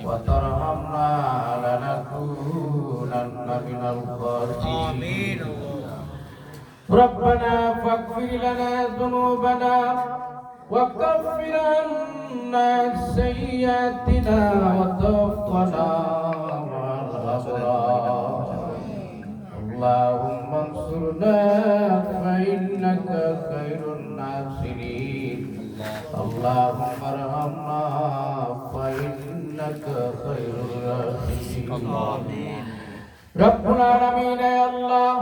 وترحمنا لنكونن من الخاسرين ربنا فاغفر لنا ذنوبنا وكفر عنا سيئاتنا وتوفنا مع الأبرار اللهم انصرنا فإنك خير الناصرين اللهم ارحمنا فإنك خير الراحمين رب العالمين يا الله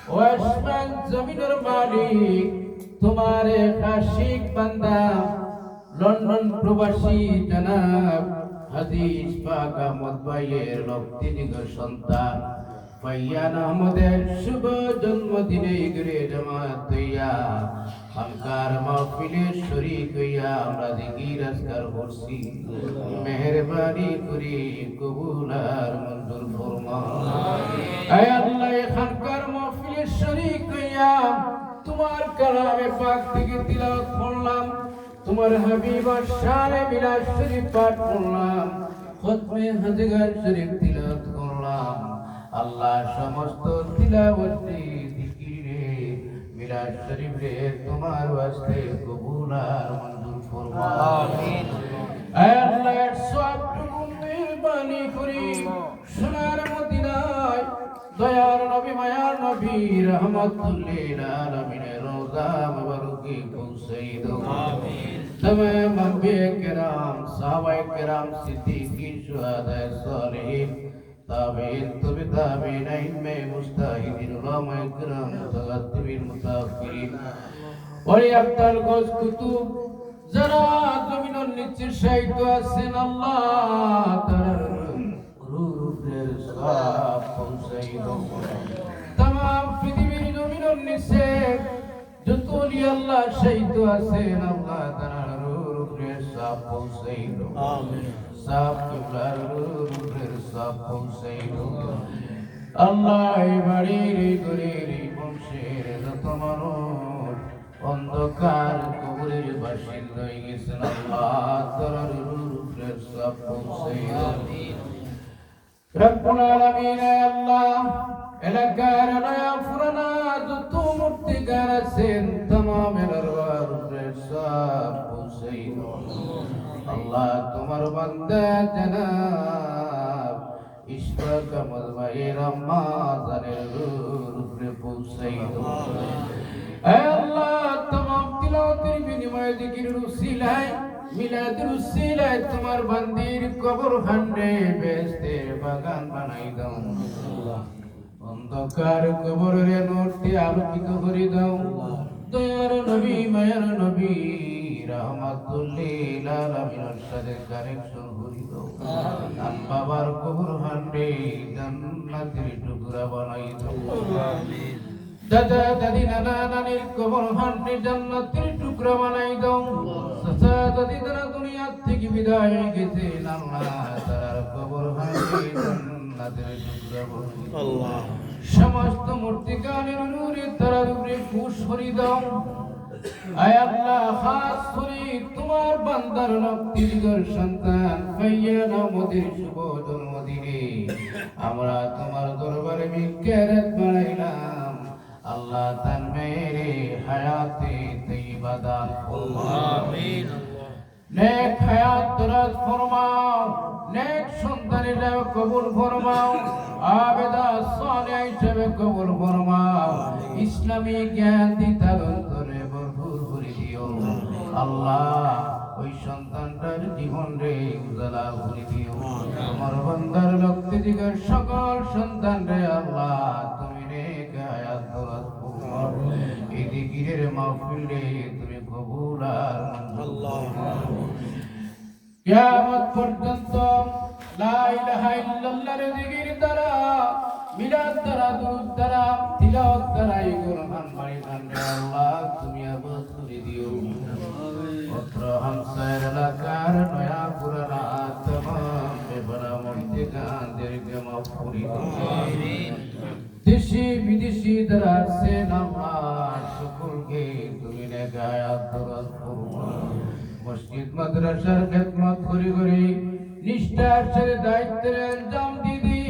ওয়াসমান জমিনের মালিক তোমারে খাশিক বান্দা লন্ডন প্রবাসী জনাব হাদিস পাক আহমদ ভাইয়ের লব্ধিদিগ সন্তান ফাইয়ান আহমদের শুভ জন্মদিনে ঘুরে জামাত হইয়া আমকার মাহফিলের শরীক হইয়া আমরা জিকির আজকার করছি মেহেরবানি করে কবুল আর মঞ্জুর ফরমা আয় আল্লাহ এখানকার মাহফিলের শরীক হইয়া তোমার কালামে পাক থেকে তিলাওয়াত করলাম তোমার হাবিবার শানে মিলাদ শরীফ পাঠ করলাম খতমে হাজগার শরীফ তিলাওয়াত করলাম আল্লাহ সমস্ত তিলাওয়াতে জিকিরে মিলাদ শরীফ রে তোমার ওয়াস্তে কবুল আর মঞ্জুর ফরমা আমিন আয় আল্লাহ সবটুকু মেহেরবানি করে সোনার মদিনায় দয়ার নবী মায়ার নবী রহমাতুল লিল আলামিনের রওজা মুবারকে পৌঁছাই দাও আমিন तमाम अंबिया किराम साहबाए किराम सिद्दीकीन शुहदाए सालिहीन ताबीन ताबीन इल्मे मुस्ताहिदीन उलमाए किराम मुतक़द्दिमीन मुताअख्खिरीन ওলি আফতাল গোস কুতুব যারা জমিনের নিচে শায়িত আছেন আল্লাহ তাআলার রূহের সওয়াব পৌঁছাই দাও तमाम পৃথিবীর জমিনের নিচে যত ওলি আল্লাহ শায়িত আছেন আল্লাহ তাআলার রূহের সওয়াব পৌঁছাই দাও আমিন সাফ কিবলার রূহের সওয়াব পৌঁছাই দাও আল্লাহ এই বাড়ির এই ঘরের এই বংশের যত মানুষ অন্ধকার কবরের বাসিন্দা হয়ে গেছেন আল্লাহ তাআলার রূহের সওয়াব পৌঁছাই দাও আমিন রব্বুল আলামিন আল্লাহ এলাকার নয়া পুরানা যত মূর্তিকার আছেন तमाम রূহের সওয়াব পৌঁছাই দাও আল্লাহ তোমার বান্দা জনাব ইশফাক আহমদ ভাইয়ের আম্মা জানের রূহে পৌঁছাই দাও হে আল্লাহ तमाम তিলাওয়াতের বিনিময়ে জিকিরের উসিলায় মিলাদের উসিলায় তোমার বান্দির কবর খান্ডে বেহেশতের বাগান বানাই দাও আল্লাহ অন্ধকার কবরের নূরটি আলোকিত করে দাও দয়ার নবী মায়ার নবী রহমাতুল লিল আলামিনের সাথে কানেকশন করে দাও আম বাবার কবর খান্ডে জান্নাতের টুকরা বানাই দাও আমিন দাদা দাদি নানা নানির কবর খান্ডে জান্নাতের টুকরা বানাই দাও চাচা দাদি যারা দুনিয়া থেকে বিদায় হয়ে গেছে আল্লাহ তার কবর খান্ডে জান্নাতের টুকরা বানাই দাও আল্লাহ সমস্ত মূর্তিকানের নূরে তার উপরে ফুস করে দাও আয় আল্লাহ খাস করে তোমার বান্দার লব্ধির সন্তান ফাইয়ান আহমদের শুভ জন্মদিনে আমরা তোমার দরবারে মিক্কারাত বানাইলাম আল্লাহ তার মেরে হায়াতে তৈয়বা দান আমিন নেক হায়াত দরাজ ফরমাও নেক সন্তানের কবুল ফরমাও আবেদা সালেহ হিসেবে কবুল ফরমাও ইসলামী জ্ঞান দিতার অন্তরে ভরপুর করে দিও আল্লাহ ওই সন্তানটার জীবন রে উজালা করে দিও তোমার বান্দার লক্ষ্য দিগের সকল সন্তান রে আল্লাহ তুমি নেক হায়াত দরাজ ফরমাও এই জিকিরের মাহফিল রে তুমি কবুল আর আল্লাহ কিয়ামত পর্যন্ত লা ইলাহা ইল্লাল্লাহর জিকির দ্বারা মিলাদ দ্বারা দুরূদ দ্বারা তিলাওয়াত দ্বারা এই কোরআন বাণীদান আল্লাহ তুমি আবাদ করে দিও পত্র হামসার এলাকার নয়া পুরানা तमाम বেপনা মুর্তিকানদেরকে মাফ করে দাও আমিন দেশি বিদেশি যারা আছেন আল্লাহ সকলকে তুমি নেক হায়াত দান করো মসজিদ মাদ্রাসার খেদমত করে করে নিষ্ঠার সাথে দায়িত্বের আঞ্জাম দিদি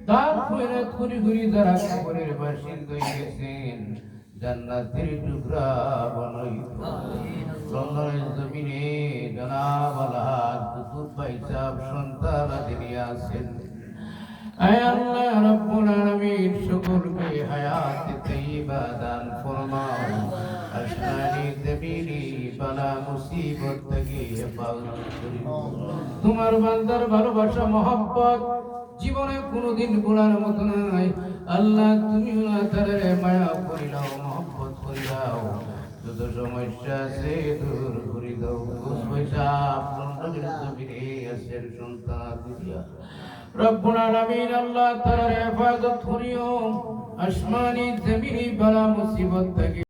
দান খয়রাত করে করে যারা কবরের বাসিন্দা হয়ে গেছেন জান্নাতের টুকরা বানাইতো লন্ডনের জমিনে জনাব আলহাজ দুধ পাইসাব সন্তান তিনি আছেন আয় আল্লাহ রাব্বুল আলামিন সকলকে হায়াত তাইয়্যিবা দান ফরমাও আসমানি জমিনি বালা মুসিবত থেকে হেফাজত করো তোমার বান্দার ভালোবাসা মহব্বত জীবনে কোনোদিন ভোলার মতো নাই আল্লাহ তুমি তাদের মায়া করে দাও মহব্বত করে দাও যত সমস্যা আছে দূর করে দাও ঘুষ পয়সা আপনাদের জমিনে আছেন সন্তান দিয়া রব্বুল আলামিন আল্লাহ তাআলার হেফাজত করিও আসমানি জমিনি বালা মুসিবত থেকে